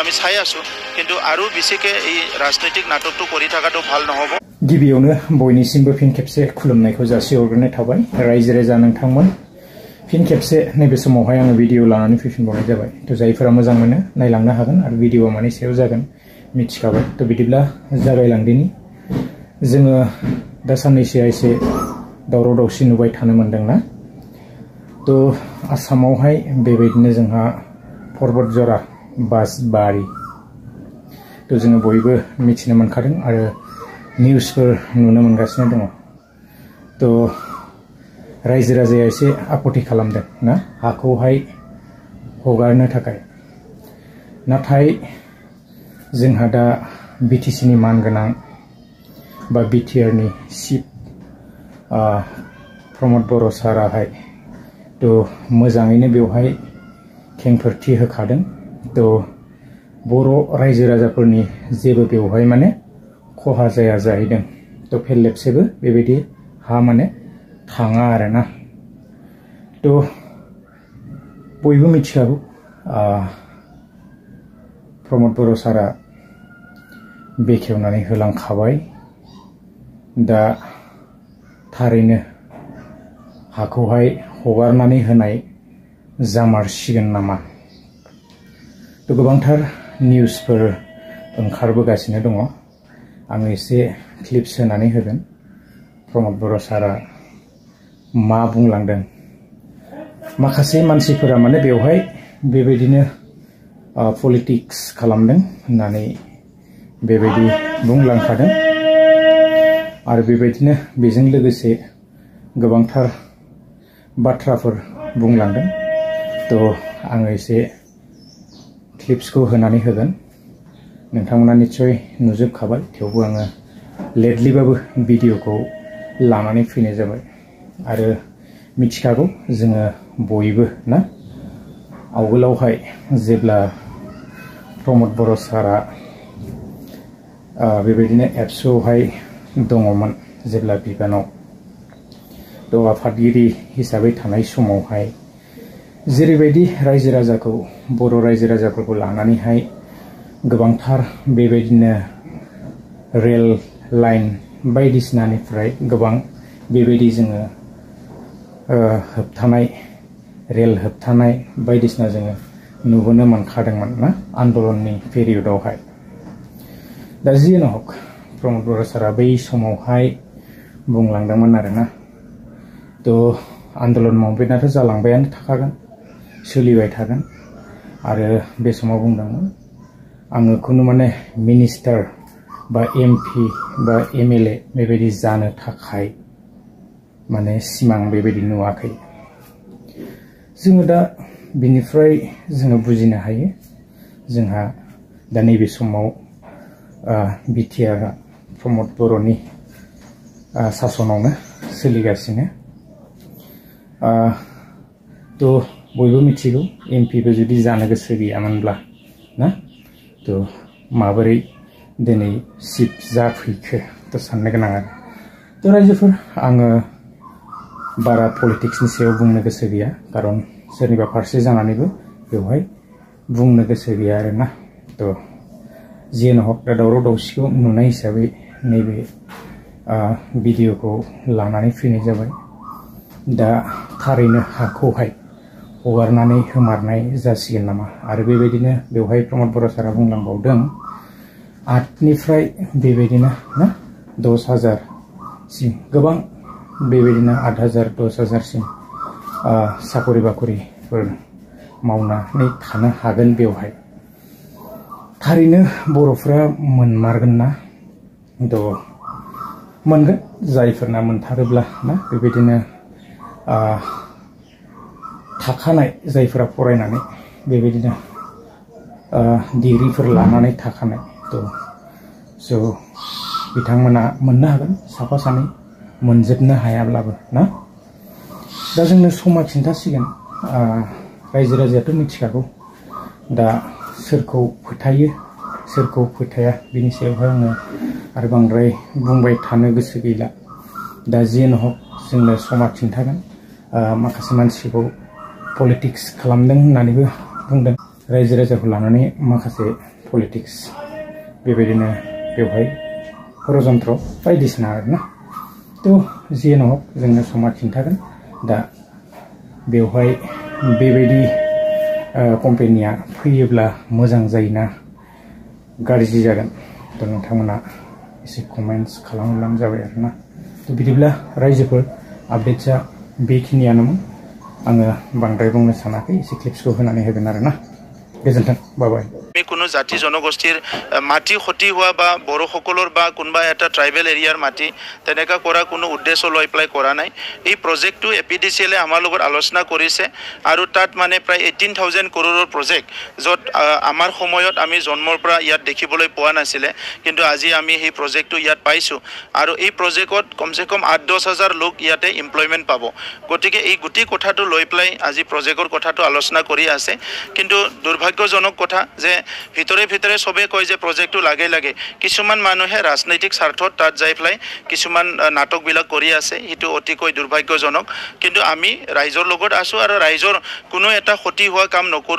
আমি চাই আছো কিন্তু আৰু বিশেষকে এই ৰাজনৈতিক নাটকটো কৰি থাকাটো ভাল নহব गिबियावनो बयनिसिमबो फिन खेबसे खुलुमनायखौ जासिहरग्रोनाय थाबाय रायजो राजा नोंथांमोन फिन खेबसे नैबे समावहाय आङो भिडिअ लानानै फैफिनबावनाय जाबाय थ जायफोरा मोजां मोनो नायलांनो हागोन आरो भिडिअआ मानि सायाव जागोन मिथिखाबाय थ बिदिब्ला जागायलांदिनि जोङो दा साननैसोआ एसे दावराव दावसि नुबाय थानो मोनदोंना थ आसामावहाय बेबायदिनो जोंहा पर्बतजरा बासबारि थ जोङो बयबो मिथिनो मोनखादों आरो निउसफोर नुनो मोनगासिनो दङ थ रायजो राजाया एसे आपत्ति खालामदों ना हाखौहाय हगारनो थाखाय नाथाय जोंहा दा बिटिसि नि मानगोनां बा बिटिआर नि चिफ प्रमद बर' साराहाय थ मोजाङैनो बेवहाय खेंफोरथि होखादों थ बर' रायजो राजाफोरनि जेबो बेवहाय माने खहा जाया जाहैदों थ फेरलेबसेबो बेबायदि हा माने थाङा आरोना थ बयबो मिथिखागौ प्रमद बर' सारा बेखेवनानै होलांखाबाय दा थारैनो हाखौहाय हगारनानै होनाय जामारसिगोन नामा थ गोबांथार निउसफोर ओंखारबोगासिनो दङ आङो एसे क्लिप्स होनानै होगोन प्रमद बर' सारा मा बुंलांदों माखासे मानसिफोरा माने बेवहाय बेबायदिनो पलिटिक्स खालामदों होननानै बेबायदि बुंलांखादों आरो बेबायदिनो बेजों लोगोसे गोबांथार बाथ्राफोर बुंलांदों थ आङो एसे क्लिप्सखौ होनानै होगोन नोंथांमोना निश्चय नुजोबखाबाय थेवबो आङो लेटलिबाबो भिडिअखौ लानानै फैनाय जाबाय आरो मिथिखागौ जोङो बयबो ना आवगोलावहाय जेब्ला प्रमद बर' सारा बेबायदिनो एबसुआवहाय दङमोन जेब्ला बिबानाव थ आफादगिरि हिसाबै थानाय समावहाय जेरैबायदि रायजो राजाखौ बर' रायजो राजाफोरखौ लानानैहाय गोबांथार बेबायदिनो रेल लाइन बायदिसिनानिफ्राय गोबां बेबायदि जोङो होबथानाय रेल होबथानाय बायदिसिना जोङो नुबोनो मोनखादोंमोन ना आन्दलननि पिरियडआवहाय दा जियानो हक प्रमद बर' सारा बै समावहाय बुंलांदोंमोन आरोना थ आन्दलन मुभमेन्टआथ' जालांबायानो थाखागोन सोलिबाय थागोन आरो बे समाव बुंदोंमोन आङो खुनु माने मिनिस्टार बा एमपि बा एमएलए बेबायदि जानो थाखाय माने सिमां बेबायदि नुवाखै जोङो दा बिनिफ्राय जोङो बुजिनो हायो जोंहा दा नैबे समाव बिटिआर प्रमद बर'नि सासनावनो सोलिगासिनो थ बयबो मिथिगौ एमपिबो जुदि जानो गोसो गैयामोनब्ला ना थ माबोरै दिनै चिफ जाफैखो थ साननो गोनां आरो थ रायजोफोर आङो बारा पलिटिक्सनि सायाव बुंनो गोसो गैया खारन सोरनिबा फारसे जानानैबो बेवहाय बुंनो गोसो गैया आरोना थ जियानो हक दा दावराव दावसिखौ नुनाय हिसाबै नैबे भिडिअखौ लानानै फैनाय जाबाय दा थारैनो हाखौहाय हगारनानै होमारनाय जासिगोन नामा आरो बेबायदिनो बेवहाय प्रमद बर' सारा बुंलांबावदों 8निफ्राय बेबायदिनो ना 10,000 सिम गोबां बेबायदिनो 8,000 10,000 सिम साकरि बाकरिफोर मावनानै थानो हागोन बेवहाय थारैनो बर'फ्रा मोनमारगोन ना थ मोनगोन जायफोरना मोनथारोब्ला ना बेबायदिनो थाखानाय जायफोरा फरायनानै बेबायदिनो डिग्रीफोर लानानै थाखानाय थ स बिथांमोना मोननो हागोन साफा सानै मोनजोबनो हायाब्लाबो ना दा जोंनो समा खिन्थासिगोन रायजो राजायाथ' मिथिखागौ दा सोरखौ फोथायो सोरखौ फोथाया बिनि सायावहाय आङो आरो बांद्राय बुंबाय थानो गोसो गैला दा जियानो हक जोंनो समा खिन्थागोन माखासे मानसिखौ पलिटिक्स खालामदों होननानैबो बुंदों रायजो राजाखौ लानानै माखासे पलिटिक्स बेबायदिनो बेवहाय षড়यन्त्र बायदिसिना आरोना थ' जियानो हक जोंनो समा खिन्थागोन दा बेवहाय बेबायदि कम्पेनिया फैयोब्ला मोजां जायोना गाज्रि जागोन थ' नोंथांमोना एसे कमेन्ट्स खालामब्लानो जाबाय आरोना थ' बिदिब्ला रायजोफोर आपडेट्सआ बेखिनियानोमोन आङो बांद्राय बुंनो सानाखै एसे क्लिप्सखौ होनानै होगोन आरोना गोजोन्थों बाय কোনো জাতি জনগোষ্ঠীৰ মাটি ক্ষতি হোৱা বা বড়োসকলৰ বা কোনোবা এটা ট্ৰাইবেল এৰিয়াৰ মাটি তেনেকুৱা কৰা কোনো উদ্দেশ্য লৈ পেলাই কৰা নাই এই প্ৰজেক্টটো এপিডিচিএলে আমাৰ লগত আলোচনা কৰিছে আৰু তাত মানে প্ৰায় 18,000 কৰোৰৰ প্ৰজেক্ট য'ত আমাৰ সময়ত আমি জন্মৰ পৰা ইয়াত দেখিবলৈ পোৱা নাছিলে কিন্তু আজি আমি সেই প্ৰজেক্টটো ইয়াত পাইছোঁ আৰু এই প্ৰজেক্টত কমচে কম 8-10 হাজাৰ লোক ইয়াতে এমপ্লয়মেণ্ট পাব গতিকে এই গোটেই কথাটো লৈ পেলাই আজি প্ৰজেক্টৰ কথাটো আলোচনা কৰি আছে কিন্তু দুৰ্ভাগ্যজনক কথা যে ভিতৰে ভিতৰে সবে কয় যে প্ৰজেক্টটো লাগে কিছুমান মানুহে ৰাজনৈতিক স্বাৰ্থত তাত যাই পেলাই কিছুমান নাটকবিলাক কৰি আছে সেইটো অতিকৈ দুৰ্ভাগ্যজনক কিন্তু আমি ৰাইজৰ লগত আছো আৰু ৰাইজৰ কোনো এটা ক্ষতি হোৱা কাম নকৰো